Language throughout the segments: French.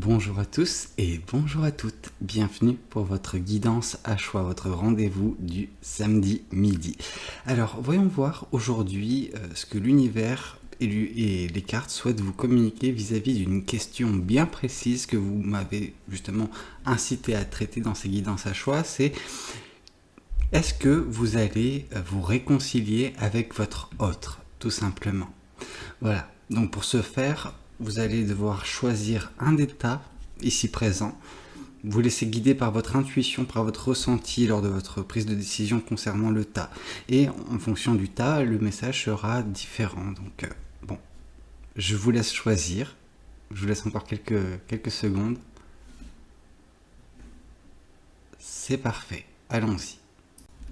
Bonjour à tous et bonjour à toutes. Bienvenue pour votre guidance à choix, votre rendez-vous du samedi midi. Alors, voyons voir aujourd'hui ce que l'univers et les cartes souhaitent vous communiquer vis-à-vis d'une question bien précise que vous m'avez justement incité à traiter dans ces guidances à choix. C'est: est-ce que vous allez vous réconcilier avec votre autre, tout simplement? Voilà, donc pour ce faire, vous allez devoir choisir un des tas ici présent, vous laissez guider par votre intuition, par votre ressenti lors de votre prise de décision concernant le tas. Et en fonction du tas, le message sera différent. Donc bon, je vous laisse choisir. Je vous laisse encore quelques secondes. C'est parfait, allons-y.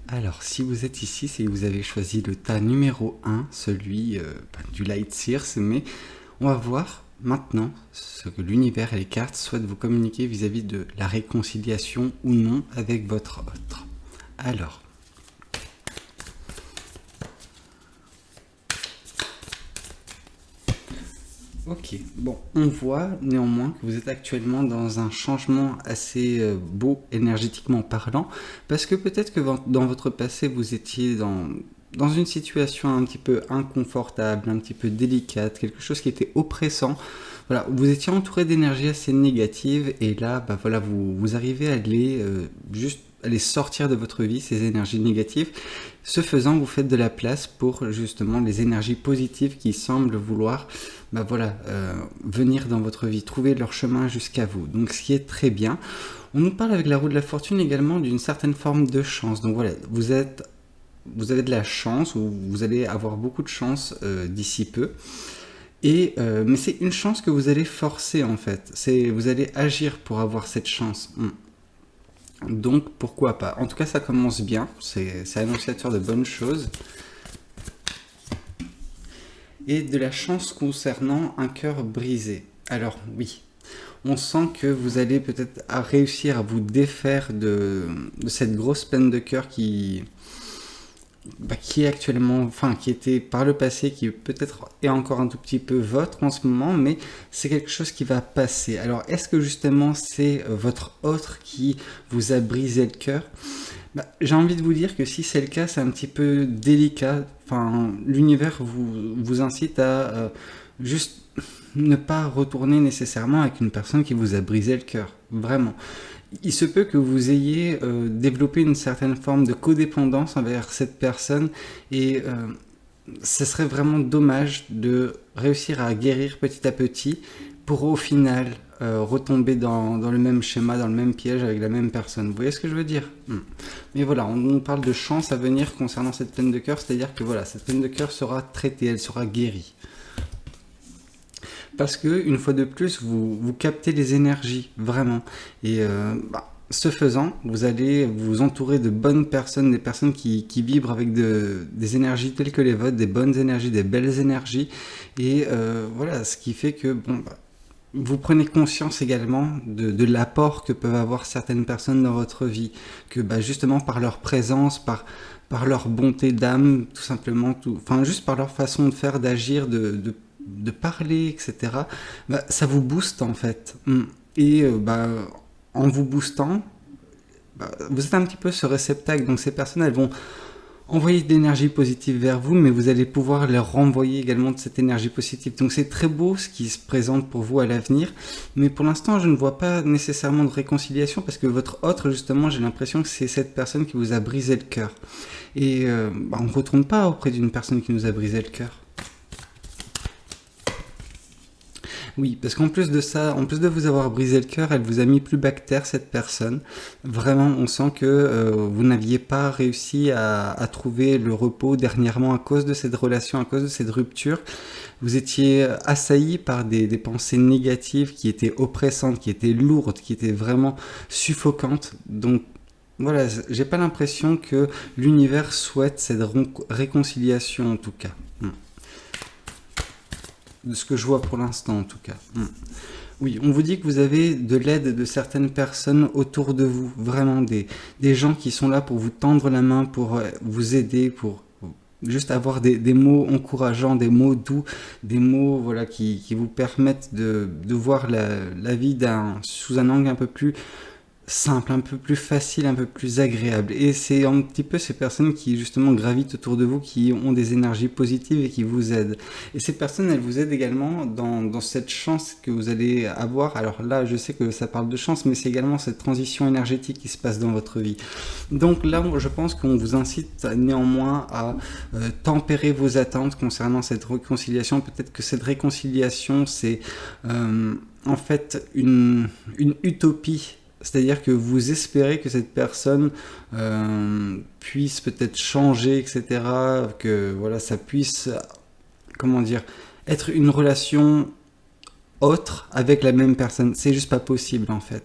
Alors, si vous êtes ici, c'est que vous avez choisi le tas numéro 1, celui du Light Sears, mais on va voir maintenant ce que l'univers et les cartes souhaitent vous communiquer vis-à-vis de la réconciliation ou non avec votre autre. Alors, ok, bon, on voit néanmoins que vous êtes actuellement dans un changement assez beau énergétiquement parlant, parce que peut-être que dans votre passé vous étiez dans une situation un petit peu inconfortable, un petit peu délicate, quelque chose qui était oppressant. Voilà, vous étiez entouré d'énergie assez négative et là, bah voilà, vous arrivez à les sortir de votre vie, ces énergies négatives. Ce faisant, vous faites de la place pour justement les énergies positives qui semblent vouloir venir dans votre vie, trouver leur chemin jusqu'à vous. Donc ce qui est très bien. On nous parle avec la roue de la fortune également d'une certaine forme de chance. Donc voilà, vous avez de la chance, ou vous allez avoir beaucoup de chance d'ici peu. Mais c'est une chance que vous allez forcer en fait. Vous allez agir pour avoir cette chance. Donc pourquoi pas. En tout cas, ça commence bien. C'est annonciateur de bonnes choses. Et de la chance concernant un cœur brisé. Alors oui, on sent que vous allez peut-être réussir à vous défaire de cette grosse peine de cœur qui est actuellement, qui était par le passé, qui peut-être est encore un tout petit peu votre en ce moment, mais c'est quelque chose qui va passer. Alors, est-ce que justement c'est votre autre qui vous a brisé le cœur? J'ai envie de vous dire que si c'est le cas, c'est un petit peu délicat. L'univers vous incite à juste ne pas retourner nécessairement avec une personne qui vous a brisé le cœur. Vraiment. Il se peut que vous ayez développé une certaine forme de codépendance envers cette personne et ce serait vraiment dommage de réussir à guérir petit à petit pour au final retomber dans le même schéma, dans le même piège avec la même personne. Vous voyez ce que je veux dire? Mais voilà, on nous parle de chance à venir concernant cette peine de cœur, c'est-à-dire que voilà, cette peine de cœur sera traitée, elle sera guérie. Parce que, une fois de plus, vous captez les énergies, vraiment. Et ce faisant, vous allez vous entourer de bonnes personnes, des personnes qui vibrent avec des énergies telles que les vôtres, des bonnes énergies, des belles énergies. Et voilà, ce qui fait que vous prenez conscience également de l'apport que peuvent avoir certaines personnes dans votre vie. Que justement, par leur présence, par leur bonté d'âme, tout simplement, juste par leur façon de faire, d'agir, de parler, etc., ça vous booste en fait. Et en vous boostant, vous êtes un petit peu ce réceptacle. Donc ces personnes, elles vont envoyer de l'énergie positive vers vous, mais vous allez pouvoir leur renvoyer également de cette énergie positive. Donc c'est très beau ce qui se présente pour vous à l'avenir, mais pour l'instant je ne vois pas nécessairement de réconciliation, parce que votre autre, justement, j'ai l'impression que c'est cette personne qui vous a brisé le cœur. Et on ne retourne pas auprès d'une personne qui nous a brisé le cœur. Oui, parce qu'en plus de ça, en plus de vous avoir brisé le cœur, elle vous a mis plus bactère, cette personne. Vraiment, on sent que vous n'aviez pas réussi à trouver le repos dernièrement à cause de cette relation, à cause de cette rupture. Vous étiez assailli par des pensées négatives qui étaient oppressantes, qui étaient lourdes, qui étaient vraiment suffocantes. Donc, voilà, j'ai pas l'impression que l'univers souhaite cette réconciliation, en tout cas. De ce que je vois pour l'instant en tout cas. Oui, on vous dit que vous avez de l'aide de certaines personnes autour de vous, vraiment des gens qui sont là pour vous tendre la main, pour vous aider, pour juste avoir des mots encourageants, des mots doux, des mots voilà, qui vous permettent de voir la vie sous un angle un peu plus simple, un peu plus facile, un peu plus agréable. Et c'est un petit peu ces personnes qui justement gravitent autour de vous, qui ont des énergies positives et qui vous aident. Et ces personnes, elles vous aident également dans cette chance que vous allez avoir. Alors là, je sais que ça parle de chance, mais c'est également cette transition énergétique qui se passe dans votre vie. Donc là, je pense qu'on vous incite néanmoins à tempérer vos attentes concernant cette réconciliation. Peut-être que cette réconciliation, c'est en fait une utopie. C'est-à-dire que vous espérez que cette personne puisse peut-être changer, etc. Que voilà, ça puisse, comment dire, être une relation autre avec la même personne. C'est juste pas possible en fait.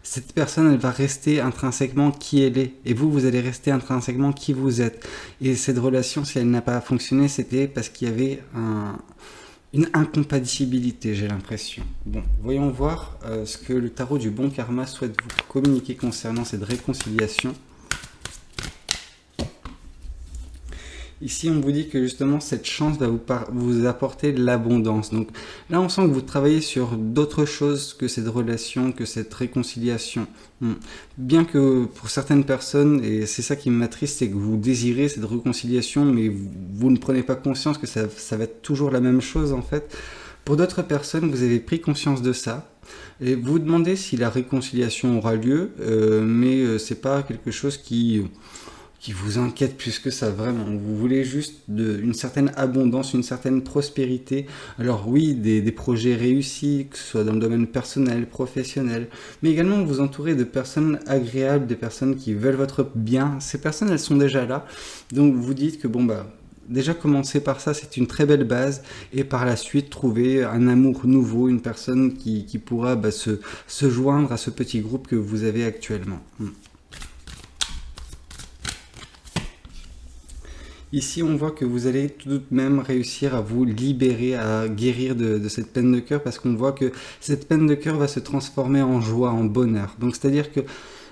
Cette personne, elle va rester intrinsèquement qui elle est. Et vous allez rester intrinsèquement qui vous êtes. Et cette relation, si elle n'a pas fonctionné, c'était parce qu'il y avait une incompatibilité, j'ai l'impression. Bon, voyons voir ce que le tarot du bon karma souhaite vous communiquer concernant cette réconciliation. Ici, on vous dit que justement, cette chance va vous apporter de l'abondance. Donc là, on sent que vous travaillez sur d'autres choses que cette relation, que cette réconciliation. Bien que pour certaines personnes, et c'est ça qui m'attriste, c'est que vous désirez cette réconciliation, mais vous ne prenez pas conscience que ça va être toujours la même chose en fait. Pour d'autres personnes, vous avez pris conscience de ça. Et vous vous demandez si la réconciliation aura lieu, mais c'est pas quelque chose qui vous inquiète plus que ça, vraiment. Vous voulez juste une certaine abondance, une certaine prospérité. Alors oui, des projets réussis, que ce soit dans le domaine personnel, professionnel, mais également vous entourez de personnes agréables, des personnes qui veulent votre bien. Ces personnes, elles sont déjà là. Donc vous dites que bon, déjà commencer par ça, c'est une très belle base, et par la suite trouver un amour nouveau, une personne qui pourra se joindre à ce petit groupe que vous avez actuellement. Ici, on voit que vous allez tout de même réussir à vous libérer, à guérir de cette peine de cœur, parce qu'on voit que cette peine de cœur va se transformer en joie, en bonheur. Donc, c'est-à-dire que,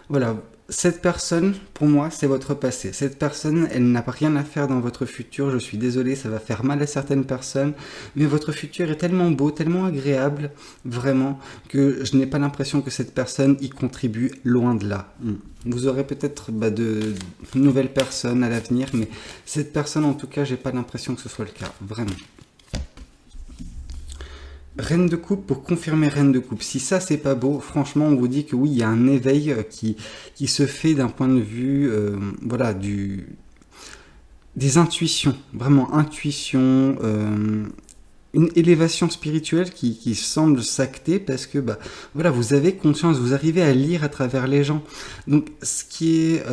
voilà, cette personne, pour moi, c'est votre passé. Cette personne, elle n'a rien à faire dans votre futur. Je suis désolé, ça va faire mal à certaines personnes, mais votre futur est tellement beau, tellement agréable, vraiment, que je n'ai pas l'impression que cette personne y contribue, loin de là. Vous aurez peut-être de nouvelles personnes à l'avenir, mais cette personne, en tout cas, j'ai pas l'impression que ce soit le cas, vraiment. Reine de coupe pour confirmer reine de coupe. Si ça c'est pas beau, franchement on vous dit que oui, il y a un éveil qui se fait d'un point de vue voilà, des intuitions, vraiment intuition, une élévation spirituelle qui semble s'acter, parce que voilà, vous avez conscience, vous arrivez à lire à travers les gens. Donc ce qui est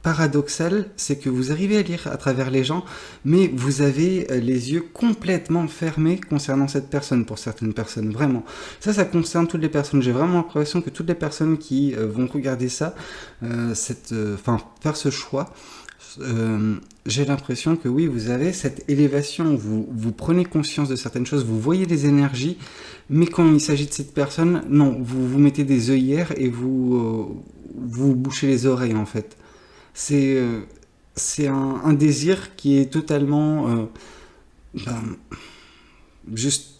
paradoxal, c'est que vous arrivez à lire à travers les gens, mais vous avez les yeux complètement fermés concernant cette personne, pour certaines personnes, vraiment. Ça concerne toutes les personnes. J'ai vraiment l'impression que toutes les personnes qui vont regarder ça, faire ce choix, j'ai l'impression que oui, vous avez cette élévation, vous prenez conscience de certaines choses, vous voyez les énergies, mais quand il s'agit de cette personne, non, vous mettez des œillères et vous bouchez les oreilles en fait. C'est un désir qui est totalement juste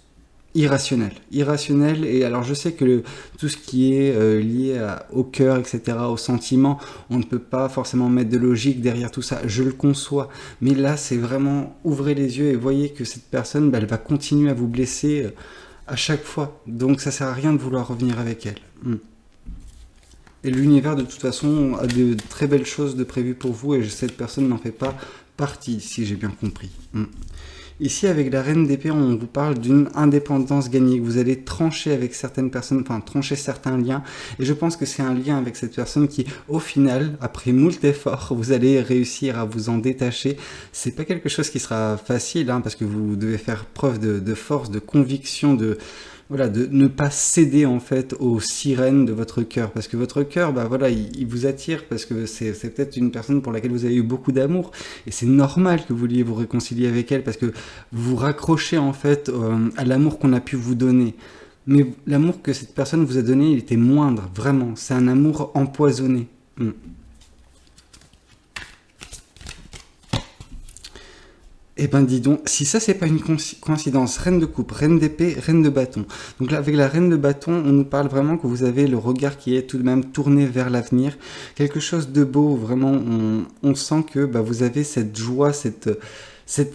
irrationnel. Et alors je sais que tout ce qui est lié au cœur, etc., au sentiment, on ne peut pas forcément mettre de logique derrière tout ça, je le conçois, mais là c'est vraiment ouvrez les yeux et voyez que cette personne, elle va continuer à vous blesser à chaque fois, donc ça sert à rien de vouloir revenir avec elle. Et l'univers, de toute façon, a de très belles choses de prévues pour vous, et cette personne n'en fait pas partie, si j'ai bien compris. Ici, avec la reine d'épée, on vous parle d'une indépendance gagnée, que vous allez trancher avec certaines personnes, enfin trancher certains liens, et je pense que c'est un lien avec cette personne qui, au final, après moult efforts, vous allez réussir à vous en détacher. C'est pas quelque chose qui sera facile, parce que vous devez faire preuve de force, de conviction, de ne pas céder en fait aux sirènes de votre cœur, parce que votre cœur, il vous attire, parce que c'est peut-être une personne pour laquelle vous avez eu beaucoup d'amour, et c'est normal que vous vouliez vous réconcilier avec elle, parce que vous vous raccrochez en fait à l'amour qu'on a pu vous donner. Mais l'amour que cette personne vous a donné, il était moindre, vraiment. C'est un amour empoisonné. Eh ben dis donc, si ça c'est pas une coïncidence, reine de coupe, reine d'épée, reine de bâton. Donc là avec la reine de bâton, on nous parle vraiment que vous avez le regard qui est tout de même tourné vers l'avenir, quelque chose de beau, vraiment on sent que bah, vous avez cette joie, cette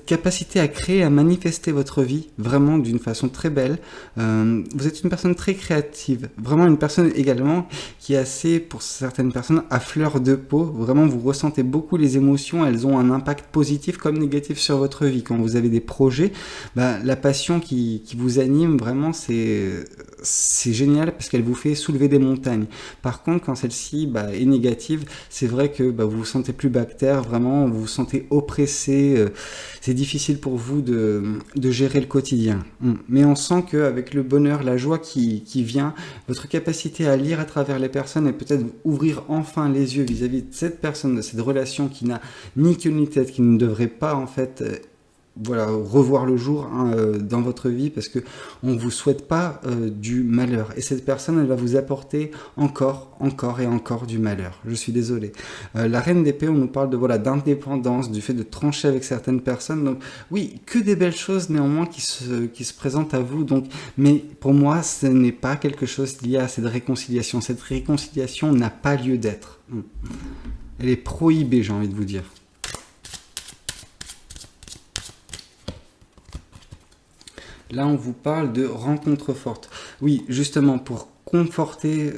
capacité à créer, à manifester votre vie vraiment d'une façon très belle. Vous êtes une personne très créative, vraiment une personne également qui est assez, pour certaines personnes, à fleur de peau. Vraiment, vous ressentez beaucoup les émotions, elles ont un impact positif comme négatif sur votre vie. Quand vous avez des projets, bah, la passion qui vous anime, vraiment, c'est génial parce qu'elle vous fait soulever des montagnes. Par contre, quand celle-ci bah, est négative, c'est vrai que bah, vous vous sentez plus bactère, vraiment, vous vous sentez oppressé. C'est difficile pour vous de gérer le quotidien. Mais on sent qu'avec le bonheur, la joie qui vient, votre capacité à lire à travers les personnes et peut-être ouvrir enfin les yeux vis-à-vis de cette personne, de cette relation qui n'a ni queue ni tête, qui ne devrait pas en fait voilà, revoir le jour hein, dans votre vie parce que on vous souhaite pas du malheur et cette personne elle va vous apporter encore et encore du malheur. Je suis désolé. La reine d'épée on nous parle de voilà d'indépendance, du fait de trancher avec certaines personnes. Donc oui, que des belles choses néanmoins qui se présentent à vous. Donc mais pour moi ce n'est pas quelque chose lié à cette réconciliation. Cette réconciliation n'a pas lieu d'être. Elle est prohibée, j'ai envie de vous dire. Là, on vous parle de rencontres fortes. Oui, justement, pour conforter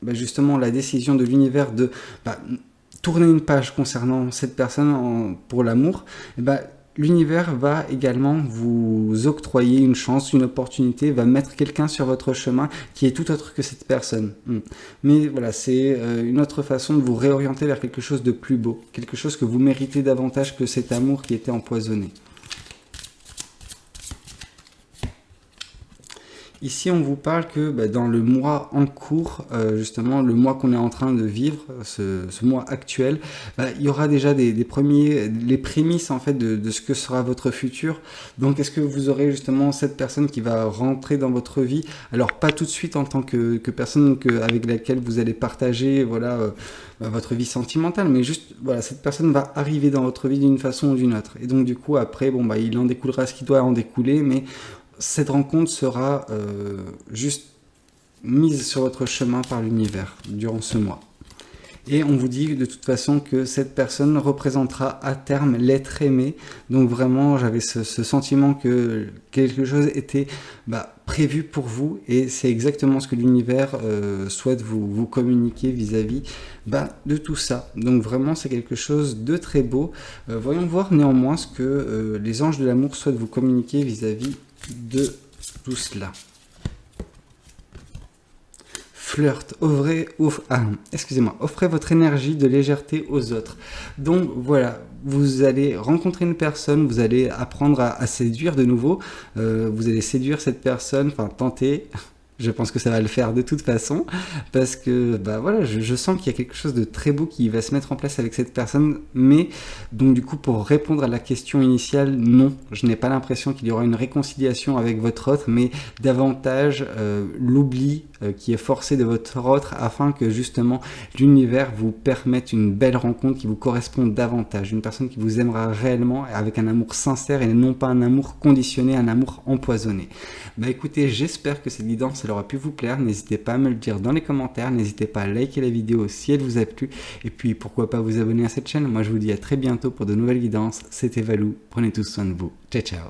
bah, justement la décision de l'univers de bah, tourner une page concernant cette personne pour l'amour, bah, l'univers va également vous octroyer une chance, une opportunité, va mettre quelqu'un sur votre chemin qui est tout autre que cette personne. Mais voilà, c'est une autre façon de vous réorienter vers quelque chose de plus beau, quelque chose que vous méritez davantage que cet amour qui était empoisonné. Ici, on vous parle que bah, dans le mois en cours, justement, le mois qu'on est en train de vivre, ce mois actuel, bah, il y aura déjà les prémices en fait de ce que sera votre futur. Donc, est-ce que vous aurez justement cette personne qui va rentrer dans votre vie? Alors, pas tout de suite en tant que personne avec laquelle vous allez partager, voilà. Bah, votre vie sentimentale, mais juste voilà, cette personne va arriver dans votre vie d'une façon ou d'une autre. Et donc du coup après, bon bah il en découlera ce qui doit en découler, mais cette rencontre sera juste mise sur votre chemin par l'univers durant ce mois. Et on vous dit de toute façon que cette personne représentera à terme l'être aimé. Donc vraiment, j'avais ce sentiment que quelque chose était bah, prévu pour vous. Et c'est exactement ce que l'univers souhaite vous communiquer vis-à-vis bah, de tout ça. Donc vraiment, c'est quelque chose de très beau. Voyons voir néanmoins ce que les anges de l'amour souhaitent vous communiquer vis-à-vis de tout cela. Flirt, offrez votre énergie de légèreté aux autres. Donc voilà, vous allez rencontrer une personne, vous allez apprendre à séduire de nouveau, vous allez séduire cette personne, enfin tenter. Je pense que ça va le faire de toute façon, parce que bah voilà, je sens qu'il y a quelque chose de très beau qui va se mettre en place avec cette personne, mais donc du coup pour répondre à la question initiale, non, je n'ai pas l'impression qu'il y aura une réconciliation avec votre autre, mais davantage l'oubli qui est forcé de votre autre afin que justement l'univers vous permette une belle rencontre qui vous corresponde davantage, une personne qui vous aimera réellement avec un amour sincère et non pas un amour conditionné, un amour empoisonné. Bah écoutez, j'espère que cette guidance elle aura pu vous plaire, n'hésitez pas à me le dire dans les commentaires, n'hésitez pas à liker la vidéo si elle vous a plu et puis pourquoi pas vous abonner à cette chaîne. Moi je vous dis à très bientôt pour de nouvelles guidances, c'était Valou, prenez tous soin de vous, ciao ciao.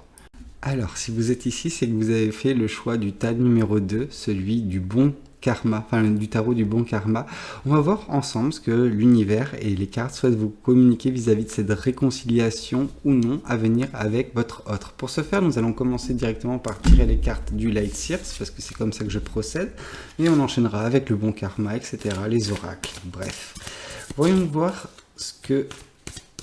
Alors si vous êtes ici c'est que vous avez fait le choix du tas numéro 2, celui du bon karma, enfin du tarot du bon karma. On va voir ensemble ce que l'univers et les cartes souhaitent vous communiquer vis-à-vis de cette réconciliation ou non à venir avec votre autre. Pour ce faire, nous allons commencer directement par tirer les cartes du Light Seers, parce que c'est comme ça que je procède, et on enchaînera avec le bon karma, etc., les oracles, bref. Voyons voir ce que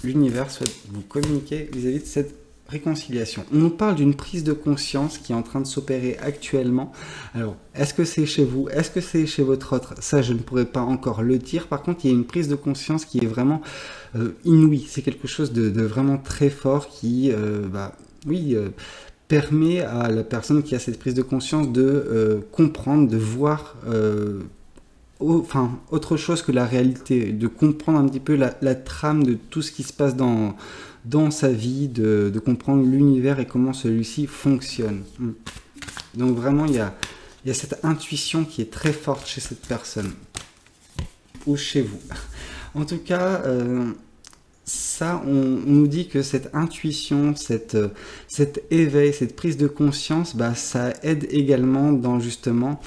l'univers souhaite vous communiquer vis-à-vis de cette réconciliation. On nous parle d'une prise de conscience qui est en train de s'opérer actuellement. Alors, est-ce que c'est chez vous? Est-ce que c'est chez votre autre? Ça, je ne pourrais pas encore le dire. Par contre, il y a une prise de conscience qui est vraiment inouïe. C'est quelque chose de vraiment très fort qui, permet à la personne qui a cette prise de conscience de comprendre, de voir enfin, autre chose que la réalité, de comprendre un petit peu la trame de tout ce qui se passe dans sa vie, de comprendre l'univers et comment celui-ci fonctionne. Donc vraiment, il y a cette intuition qui est très forte chez cette personne, ou chez vous. En tout cas, ça, on nous dit que cette intuition, cet éveil, cette prise de conscience, bah, ça aide également dans justement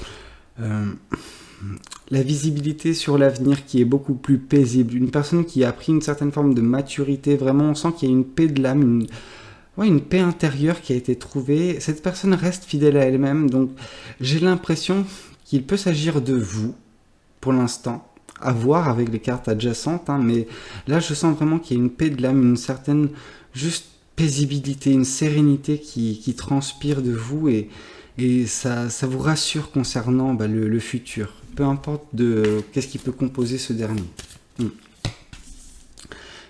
la visibilité sur l'avenir qui est beaucoup plus paisible. Une personne qui a pris une certaine forme de maturité, vraiment on sent qu'il y a une paix de l'âme, une paix intérieure qui a été trouvée. Cette personne reste fidèle à elle-même, donc j'ai l'impression qu'il peut s'agir de vous, pour l'instant, à voir avec les cartes adjacentes, hein, mais là je sens vraiment qu'il y a une paix de l'âme, une certaine juste paisibilité, une sérénité qui transpire de vous et ça vous rassure concernant le futur, peu importe qu'est-ce qui peut composer ce dernier.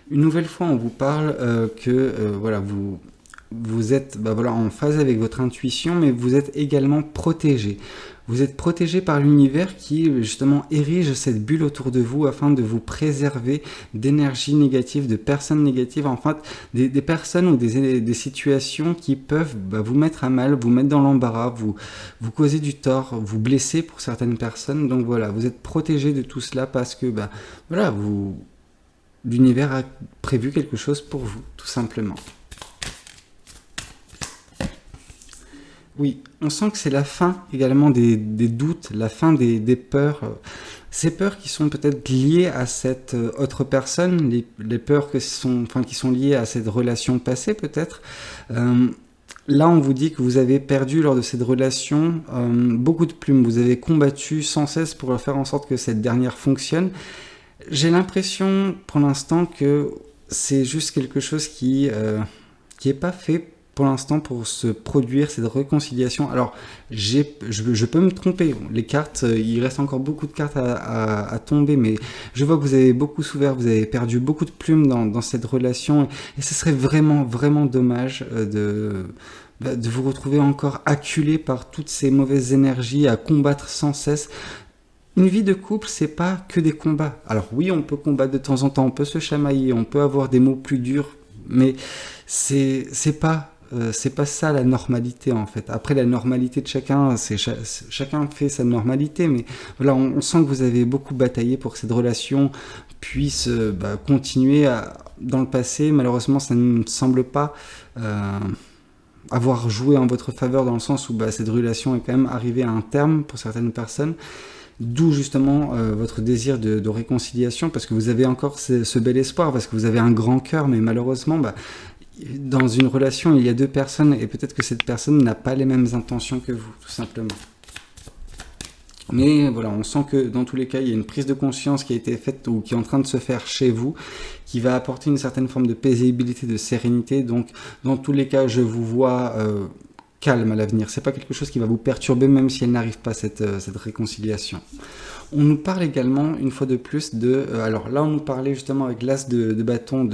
Une nouvelle fois, on vous parle que voilà, vous êtes en phase avec votre intuition, mais vous êtes également protégé. Vous êtes protégé par l'univers qui justement érige cette bulle autour de vous afin de vous préserver d'énergie négative, de personnes négatives, enfin des personnes ou des situations qui peuvent vous mettre à mal, vous mettre dans l'embarras, vous causer du tort, vous blesser pour certaines personnes. Donc voilà, vous êtes protégé de tout cela parce que l'univers a prévu quelque chose pour vous, tout simplement. Oui, on sent que c'est la fin également des doutes, la fin des peurs. Ces peurs qui sont peut-être liées à cette autre personne, les peurs qui sont liées à cette relation passée peut-être. Là, on vous dit que vous avez perdu lors de cette relation beaucoup de plumes. Vous avez combattu sans cesse pour faire en sorte que cette dernière fonctionne. J'ai l'impression pour l'instant que c'est juste quelque chose qui est pas fait pour l'instant pour se produire cette réconciliation. Alors, je peux me tromper. Les cartes, il reste encore beaucoup de cartes à tomber, mais je vois que vous avez beaucoup souffert, vous avez perdu beaucoup de plumes dans cette relation, et ce serait vraiment, vraiment dommage de vous retrouver encore acculé par toutes ces mauvaises énergies à combattre sans cesse. Une vie de couple, c'est pas que des combats. Alors oui, on peut combattre de temps en temps, on peut se chamailler, on peut avoir des mots plus durs, mais c'est pas ça la normalité en fait. Après, la normalité de chacun, chacun fait sa normalité, mais voilà, on sent que vous avez beaucoup bataillé pour que cette relation puisse continuer dans le passé. Malheureusement, ça ne semble pas avoir joué en votre faveur dans le sens où cette relation est quand même arrivée à un terme pour certaines personnes. D'où justement votre désir de réconciliation, parce que vous avez encore ce bel espoir, parce que vous avez un grand cœur, mais malheureusement, dans une relation, il y a deux personnes, et peut-être que cette personne n'a pas les mêmes intentions que vous, tout simplement. Mais voilà, on sent que dans tous les cas, il y a une prise de conscience qui a été faite ou qui est en train de se faire chez vous, qui va apporter une certaine forme de paisibilité, de sérénité. Donc, dans tous les cas, je vous vois calme à l'avenir. C'est pas quelque chose qui va vous perturber, même si elle n'arrive pas, cette réconciliation. On nous parle également, une fois de plus, alors là, on nous parlait justement avec l'as de bâton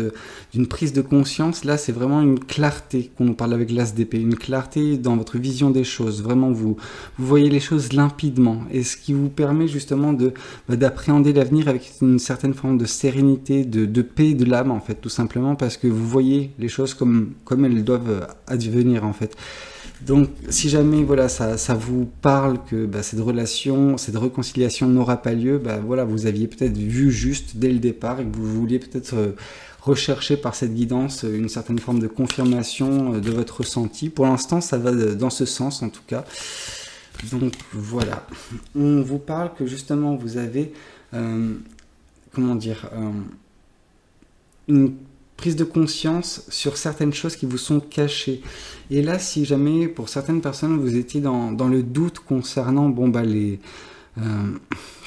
d'une prise de conscience. Là, c'est vraiment une clarté qu'on nous parle avec l'as d'épée. Une clarté dans votre vision des choses. Vraiment, vous voyez les choses limpidement. Et ce qui vous permet justement d'appréhender l'avenir avec une certaine forme de sérénité, de paix de l'âme, en fait, tout simplement, parce que vous voyez les choses comme elles doivent advenir, en fait. Donc, si jamais ça vous parle que cette relation, cette réconciliation n'aura pas lieu, vous aviez peut-être vu juste dès le départ et que vous vouliez peut-être rechercher par cette guidance une certaine forme de confirmation de votre ressenti. Pour l'instant, ça va dans ce sens en tout cas. Donc voilà, on vous parle que justement vous avez, une prise de conscience sur certaines choses qui vous sont cachées. Et là, si jamais, pour certaines personnes, vous étiez dans le doute concernant,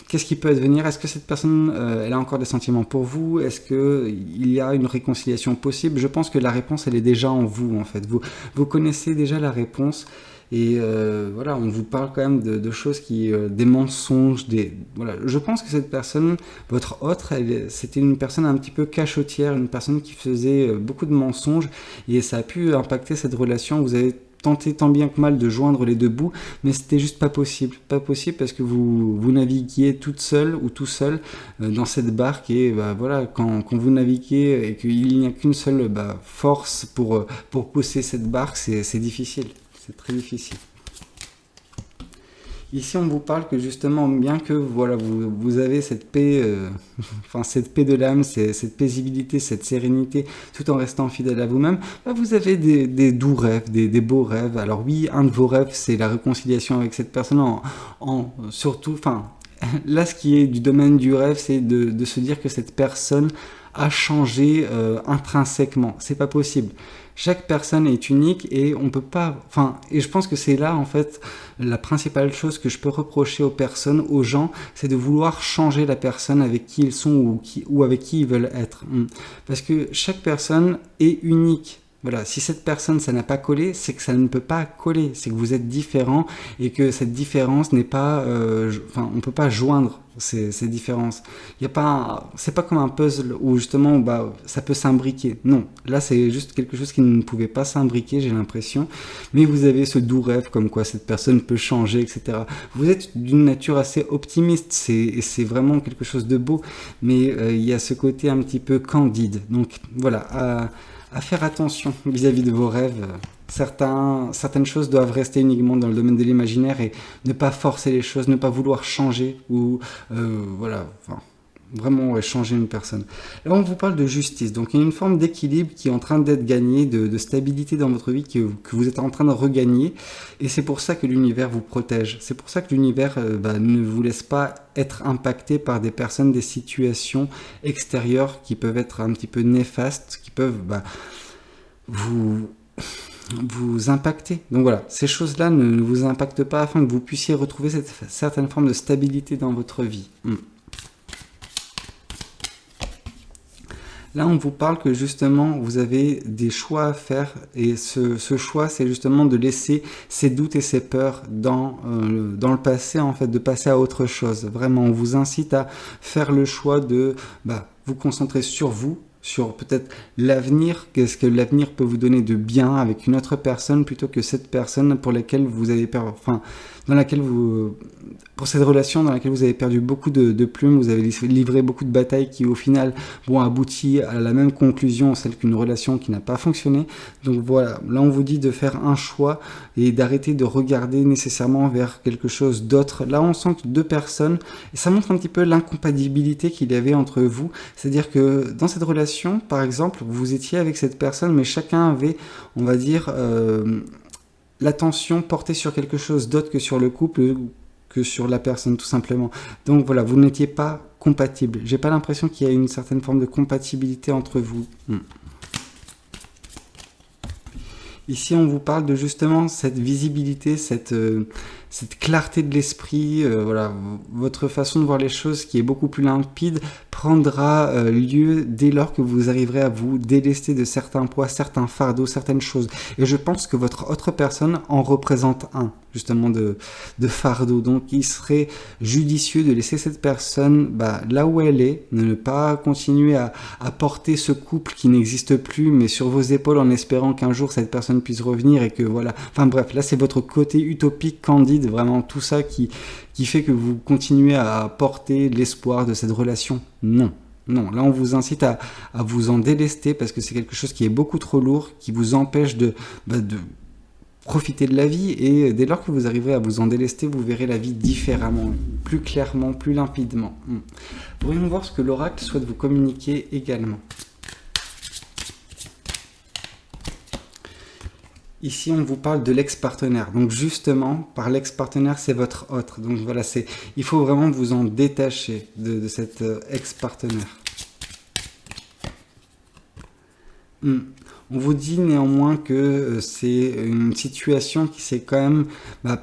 qu'est-ce qui peut advenir? Est-ce que cette personne, elle a encore des sentiments pour vous? Est-ce qu'il y a une réconciliation possible? Je pense que la réponse, elle est déjà en vous, en fait. Vous connaissez déjà la réponse. Et on vous parle quand même de choses des mensonges, Je pense que cette personne, votre autre, c'était une personne un petit peu cachotière, une personne qui faisait beaucoup de mensonges, et ça a pu impacter cette relation. Vous avez tenté tant bien que mal de joindre les deux bouts, mais c'était juste pas possible. Pas possible parce que vous naviguiez toute seule ou tout seul dans cette barque et bah, voilà, quand vous naviguez et qu'il n'y a qu'une seule force pour pousser cette barque, c'est difficile. C'est très difficile. Ici, on vous parle que justement, bien que voilà, vous avez cette paix, enfin cette paix de l'âme, cette paisibilité, cette sérénité, tout en restant fidèle à vous-même, bah, vous avez des doux rêves, des beaux rêves. Alors oui, un de vos rêves, c'est la réconciliation avec cette personne, surtout, enfin, là, ce qui est du domaine du rêve, c'est de se dire que cette personne a changé intrinsèquement. C'est pas possible. Chaque personne est unique et on peut pas. Enfin, et je pense que c'est là en fait la principale chose que je peux reprocher aux personnes, aux gens, c'est de vouloir changer la personne avec qui ils sont ou avec qui ils veulent être. Parce que chaque personne est unique. Voilà, si cette personne, ça n'a pas collé, c'est que ça ne peut pas coller, c'est que vous êtes différent et que cette différence n'est pas, enfin, on peut pas joindre ces différences. Il y a pas, c'est pas comme un puzzle où justement, bah, ça peut s'imbriquer. Non, là, c'est juste quelque chose qui ne pouvait pas s'imbriquer, j'ai l'impression. Mais vous avez ce doux rêve comme quoi cette personne peut changer, etc. Vous êtes d'une nature assez optimiste, c'est vraiment quelque chose de beau, mais il y a ce côté un petit peu candide. Donc voilà. À faire attention vis-à-vis de vos rêves. Certaines choses doivent rester uniquement dans le domaine de l'imaginaire et ne pas forcer les choses, ne pas vouloir changer ou voilà, enfin, vraiment changer une personne. Là, on vous parle de justice. Donc, il y a une forme d'équilibre qui est en train d'être gagnée, de stabilité dans votre vie que vous êtes en train de regagner. Et c'est pour ça que l'univers vous protège. C'est pour ça que l'univers ne vous laisse pas être impacté par des personnes, des situations extérieures qui peuvent être un petit peu néfastes, qui peuvent vous impacter. Donc voilà, ces choses-là ne vous impactent pas afin que vous puissiez retrouver cette certaine forme de stabilité dans votre vie. Là, on vous parle que justement, vous avez des choix à faire et ce choix, c'est justement de laisser ces doutes et ces peurs dans le passé, en fait, de passer à autre chose. Vraiment, on vous incite à faire le choix de vous concentrer sur vous, sur peut-être l'avenir, qu'est-ce que l'avenir peut vous donner de bien avec une autre personne plutôt que cette personne pour laquelle vous avez pour cette relation dans laquelle vous avez perdu beaucoup de plumes, vous avez livré beaucoup de batailles qui au final vont aboutir à la même conclusion, celle qu'une relation qui n'a pas fonctionné. Donc voilà, là on vous dit de faire un choix et d'arrêter de regarder nécessairement vers quelque chose d'autre. Là on sent que deux personnes, et ça montre un petit peu l'incompatibilité qu'il y avait entre vous, c'est-à-dire que dans cette relation, par exemple, vous étiez avec cette personne, mais chacun avait, on va dire, l'attention portée sur quelque chose d'autre que sur le couple, que sur la personne tout simplement. Donc voilà, vous n'étiez pas compatibles. J'ai pas l'impression qu'il y a une certaine forme de compatibilité entre vous. Ici, on vous parle de justement cette visibilité, cette clarté de l'esprit, voilà, votre façon de voir les choses qui est beaucoup plus limpide prendra lieu dès lors que vous arriverez à vous délester de certains poids, certains fardeaux, certaines choses. Et je pense que votre autre personne en représente un, justement, de fardeau. Donc, il serait judicieux de laisser cette personne là où elle est, de ne pas continuer à porter ce couple qui n'existe plus, mais sur vos épaules en espérant qu'un jour cette personne puisse revenir et que voilà. Enfin bref, là c'est votre côté utopique, candide, vraiment tout ça qui fait que vous continuez à porter l'espoir de cette relation. Non, là on vous incite à vous en délester parce que c'est quelque chose qui est beaucoup trop lourd, qui vous empêche de profiter de la vie et dès lors que vous arriverez à vous en délester, vous verrez la vie différemment, plus clairement, plus limpidement. Voyons voir ce que l'oracle souhaite vous communiquer également. Ici, on vous parle de l'ex-partenaire. Donc justement, par l'ex-partenaire, c'est votre autre. Donc voilà, il faut vraiment vous en détacher de cet ex-partenaire. On vous dit néanmoins que c'est une situation qui s'est quand même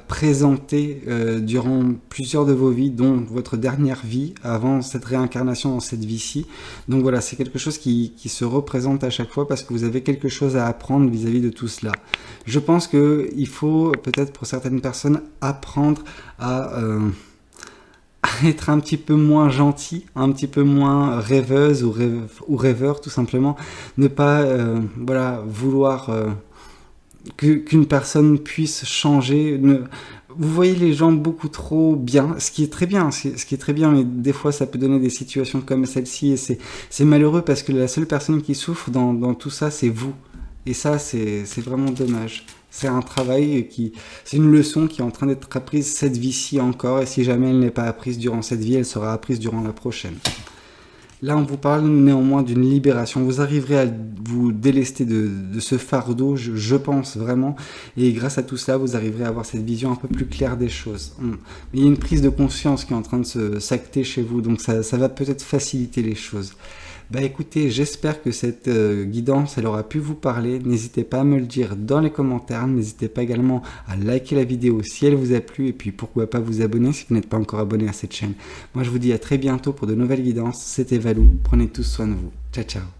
présentée durant plusieurs de vos vies, dont votre dernière vie, avant cette réincarnation dans cette vie-ci. Donc voilà, c'est quelque chose qui se représente à chaque fois parce que vous avez quelque chose à apprendre vis-à-vis de tout cela. Je pense qu'il faut peut-être pour certaines personnes apprendre à être un petit peu moins gentil, un petit peu moins rêveuse ou rêveur tout simplement, ne pas vouloir qu'une personne puisse changer. Vous voyez les gens beaucoup trop bien, ce qui est très bien, ce qui est très bien, mais des fois ça peut donner des situations comme celle-ci, et c'est malheureux parce que la seule personne qui souffre dans tout ça, c'est vous. Et ça, c'est vraiment dommage. C'est un travail c'est une leçon qui est en train d'être apprise cette vie-ci encore, et si jamais elle n'est pas apprise durant cette vie, elle sera apprise durant la prochaine. Là, on vous parle néanmoins d'une libération. Vous arriverez à vous délester de ce fardeau, je pense vraiment. Et grâce à tout ça, vous arriverez à avoir cette vision un peu plus claire des choses. Il y a une prise de conscience qui est en train de s'acter chez vous, donc ça va peut-être faciliter les choses. Bah écoutez, j'espère que cette guidance, elle aura pu vous parler. N'hésitez pas à me le dire dans les commentaires. N'hésitez pas également à liker la vidéo si elle vous a plu. Et puis pourquoi pas vous abonner si vous n'êtes pas encore abonné à cette chaîne. Moi je vous dis à très bientôt pour de nouvelles guidances. C'était Valou. Prenez tous soin de vous. Ciao ciao.